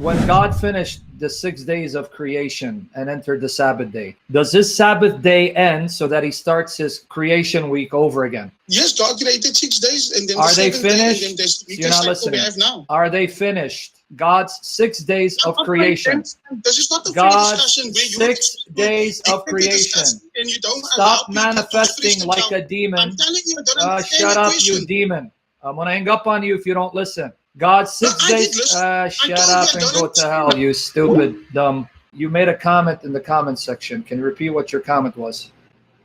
When God finished the 6 days of creation and entered the Sabbath day, does his Sabbath day end so that he starts his creation week over again? Yes, God created 6 days, and then Are the they seventh day, and finished? then there's the You're not cycle we listening. have now. Are they finished? God's 6 days of creation. This is not a free God's discussion where you 6 days of creation. and you don't Stop allow people to manifesting express like themselves. a demon. I'm telling you, I don't understand Shut the up, question. you demon. I'm going to hang up on you if you don't listen. God's 6 I did days. listen. Shut told you up I and don't go to hell, understand. you stupid dumb. You made a comment in the comment section. Can you repeat what your comment was?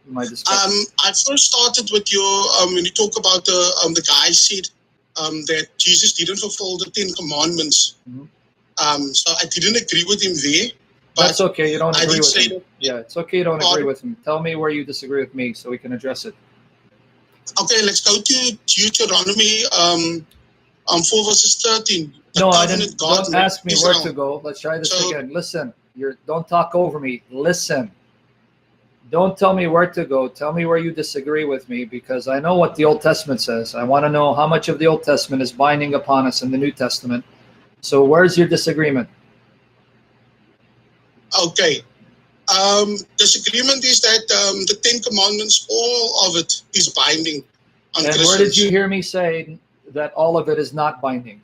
My discussion. I first started with your when you talk about the guy said that Jesus didn't fulfill the 10 commandments. Mhm. So I didn't agree with him there. That's But okay. You don't I agree did with say him. that Yeah, it's okay. You don't God- agree with him. Tell me where you disagree with me so we can address it. okay, let's go to Deuteronomy 4 verses 13. The No, I covenant didn't. God Don't made ask me Israel. where to go. Let's try this So- again. Listen. Don't talk over me. Listen. Don't tell me where to go. Tell me where you disagree with me, because I know what the Old Testament says. I want to know how much of the Old Testament is binding upon us in the New Testament. So where's your disagreement? Okay. Disagreement is that the 10 commandments, all of it is binding on And Christians. where did you hear me say that all of it is not binding?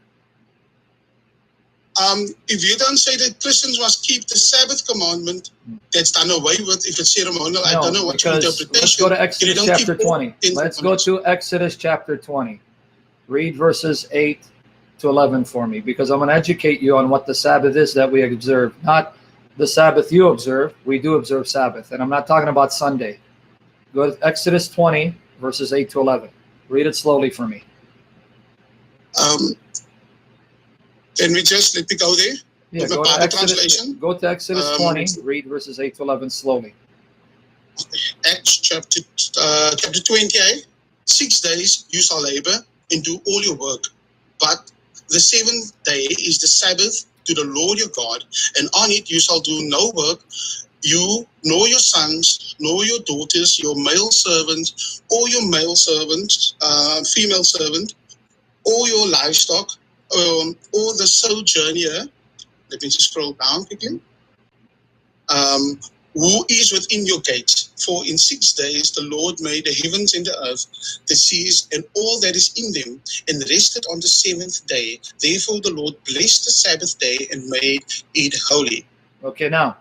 If you don't say that Christians must keep the Sabbath commandment, that's done away with. If it's ceremonial, I don't know what your because interpretation. let's go to You Exodus don't chapter keep all 20. 10 Let's go commandments. to Exodus chapter 20. Read verses 8 to 11 for me, because I'm going to educate you on what the Sabbath is that we observe. Not the Sabbath you observe. We do observe Sabbath, and I'm not talking about Sunday. Go to Exodus 20, verses 8 to 11. Read it slowly for me. Can we just let me go there? Yeah, With my go to Bible Exodus, translation? go to Exodus Um, 20, read verses 8 to 11 slowly. Acts chapter 28. 6 days you shall labor and do all your work, but the seventh day is the Sabbath to the Lord your God, and on it you shall do no work, you nor your sons nor your daughters, your male servants or your male servants, female servant, or your livestock, or the sojourner. Let me just scroll down quickly. Who is within your gates? For in 6 days the Lord made the heavens and the earth, the seas, and all that is in them, and rested on the seventh day. Therefore the Lord blessed the Sabbath day and made it holy. Okay, now,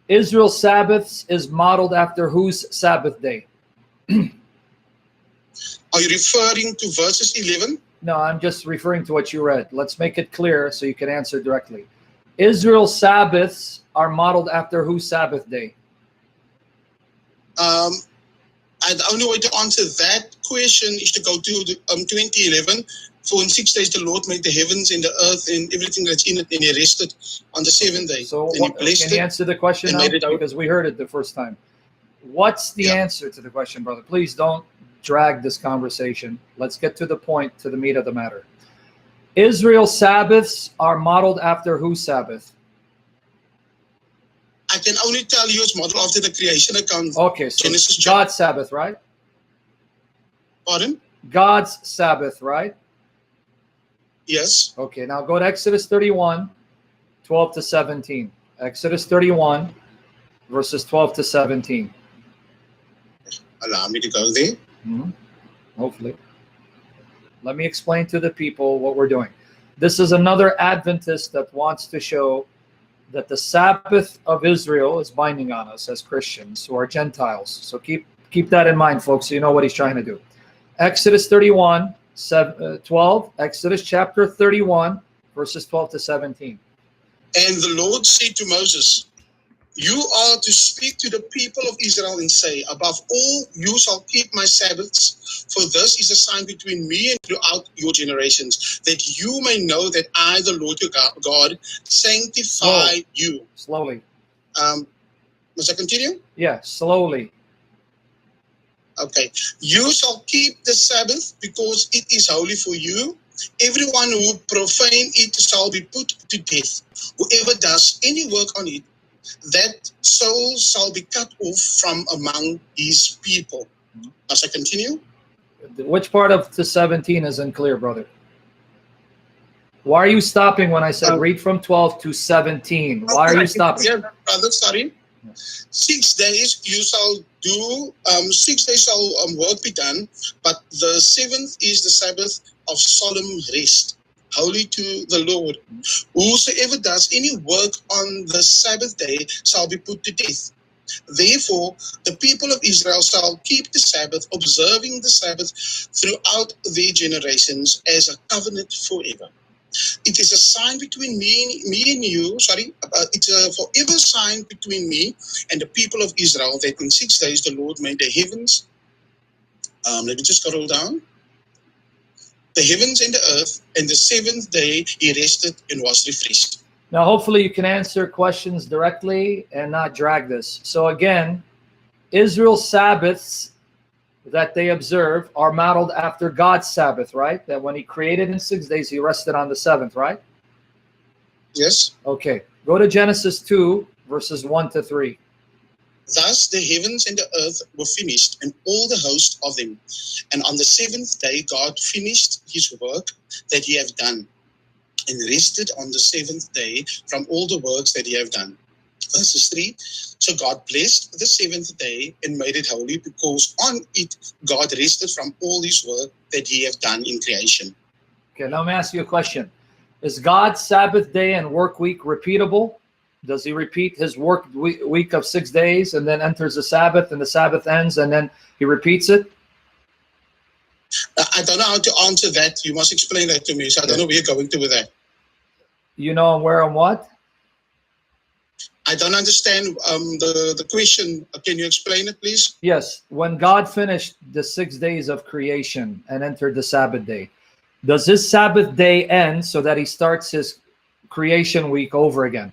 Israel's Sabbaths is modeled after whose Sabbath day? Are you referring to verses 11? No, I'm just referring to what you read. Let's make it clear so you can answer directly. Israel's Sabbaths are modeled after whose Sabbath day? And the only way to answer that question is to go to the, 2011. For in 6 days the Lord made the heavens and the earth and everything that's in it, and he rested on the seventh day. So and he blessed can you it. answer the question and now? made it out. Because we heard it the first time. What's the Yeah. answer to the question, brother? Please don't drag this conversation. Let's get to the point, to the meat of the matter. Israel's Sabbaths are modeled after whose Sabbath? I can only tell you it's modeled after the creation account. Okay, so Genesis chapter- God's Sabbath, right? Pardon? God's Sabbath, right? Yes. Okay, now go to Exodus 31, 12 to 17. Exodus 31, verses 12 to 17. Allow me to go there. Hopefully. Let me explain to the people what we're doing. This is another Adventist that wants to show that the Sabbath of Israel is binding on us as Christians who are Gentiles. So keep that in mind, folks, so you know what he's trying to do. Exodus 31, 12, Exodus chapter 31, verses 12 to 17. And the Lord said to Moses, you are to speak to the people of Israel and say, above all, you shall keep my Sabbaths, for this is a sign between me and throughout your generations, that you may know that I, the Lord your God, sanctify you. Slowly. Must I continue? Yeah, slowly. Okay. You shall keep the Sabbath because it is holy for you. Everyone who profane it shall be put to death. Whoever does any work on it, that soul shall be cut off from among his people. Must I continue? Which part of the 17 is unclear, brother? Why are you stopping when I said read from 12 to 17? Why are you stopping? Yeah, brother, sorry. 6 days you shall do, 6 days shall work be done, but the seventh is the Sabbath of solemn rest, holy to the Lord. Whosoever does any work on the Sabbath day shall be put to death. Therefore, the people of Israel shall keep the Sabbath, observing the Sabbath throughout their generations as a covenant forever. It is a sign between me and you. It's a forever sign between me and the people of Israel that in 6 days the Lord made the heavens. Let me just scroll down. The heavens and the earth, and the seventh day he rested and was refreshed. Now, hopefully you can answer questions directly and not drag this. So again, Israel's Sabbaths that they observe are modeled after God's Sabbath, right? That when he created in 6 days, he rested on the seventh, right? Yes. Okay. Go to Genesis 2, verses 1 to 3. Thus the heavens and the earth were finished, and all the host of them. And on the seventh day God finished his work that he had done, and rested on the seventh day from all the works that he had done. Verses 3. So God blessed the seventh day and made it holy, because on it God rested from all his work that he had done in creation. Okay, now let me ask you a question. Is God's Sabbath day and work week repeatable? Does he repeat his work week of 6 days and then enters the Sabbath, and the Sabbath ends and then he repeats it? I don't know how to answer that. You must explain that to me. So I don't know where you're going to with that. You know where and what? I don't understand the question. Can you explain it, please? Yes. When God finished the 6 days of creation and entered the Sabbath day, does his Sabbath day end so that he starts his creation week over again?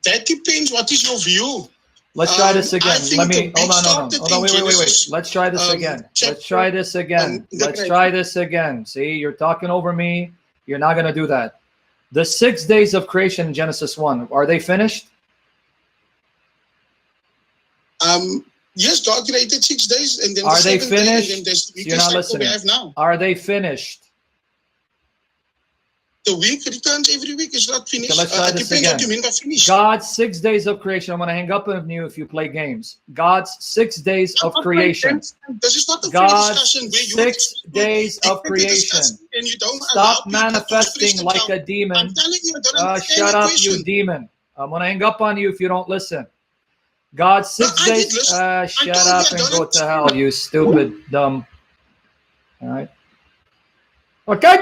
That depends. What is your view? Let's try this again. Let me hold on. Wait. Let's try this again. Let's try this again. Let's try this again. See, you're talking over me. You're not going to do that. The 6 days of creation in Genesis 1, are they finished? Yes, God created 6 days, and then are the they seventh finished? day, and then the You're not listening. we have now. Are they finished? The week returns every week. Is not finished. Okay, let's try this depends again. what you mean by finished. God's 6 days of creation. I'm going to hang up on you if you play games. God's 6 days of creation. This is not a God's discussion where 6 days of creation. And you don't Stop manifesting like a demon. I'm telling you, I don't understand shut the up, question. you demon. I'm going to hang up on you if you don't listen. God's 6 days. Shut up and go to hell, you stupid, dumb. All right. Okay,